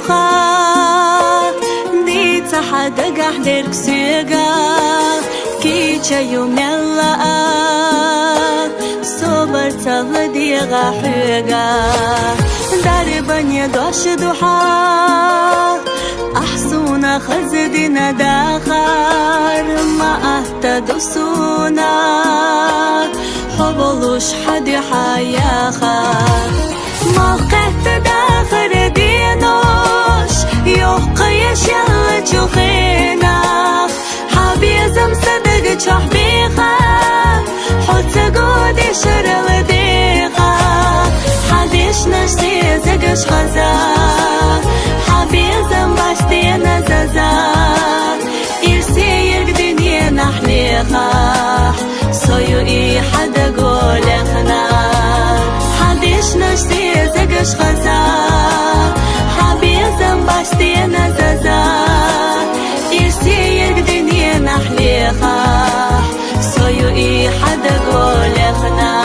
دوخا دي تحدق أحدرك سيغا كيتشا يوم يلا صبر تغدي غحيغا داري بني دوش دوحا أحسونا خزدنا داخر ما أهتدسونا حبلوش حد حياخا ما قهت داخر دينوش يوقيش يلا جوخينا حبيزم صدق تشحبيخا حوت قودي شرل ديخا حديش نشتي زقش غزا حبيزم باشتي نزازا إرسي يرقدني نحليخا سويو إي حدا قولخنا حديش نشتي زقش غزا حبيزم باشتي نزازا إرسي يرقدني نحليخا سويو إي حدا قولخنا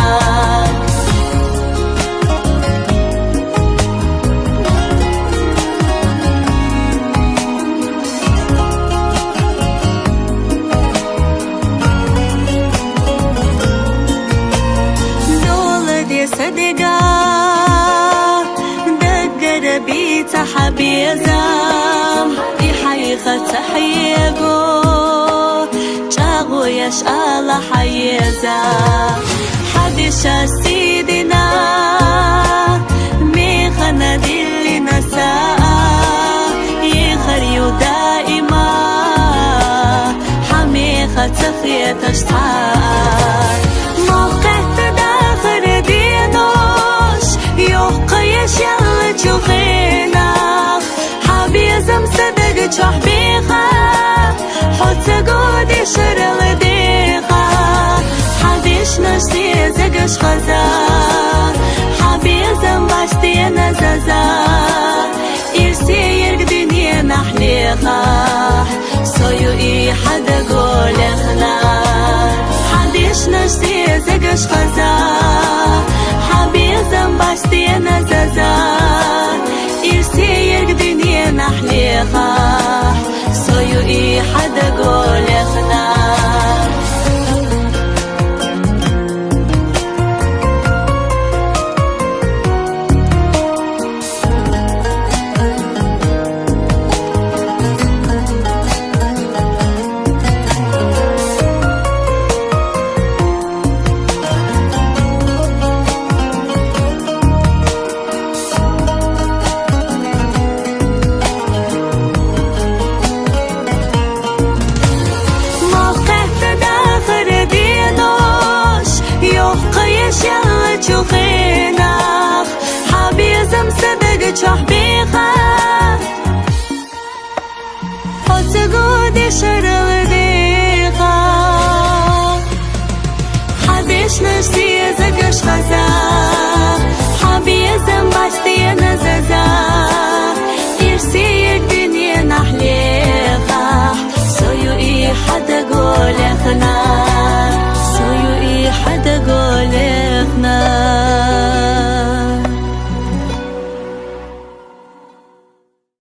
صدقا دقر بيت حبيزم دي حقيقة تحيقو جاغو يشأل حيزا حديشا سيدنا ميخنا دي نساء يخريو دائما حميخة تخية تشتاق موقعت داخل دينوش يوقيش يلا جوخينا حبيزم صدق تشحبيخا حوت قودي شرل ديخا حديش نشتي زقش غزا حبيزم باشتي نزازا إرسي يرقدني نحليخا سويو إي حدا قولخنا حديش نشتي زقش غزا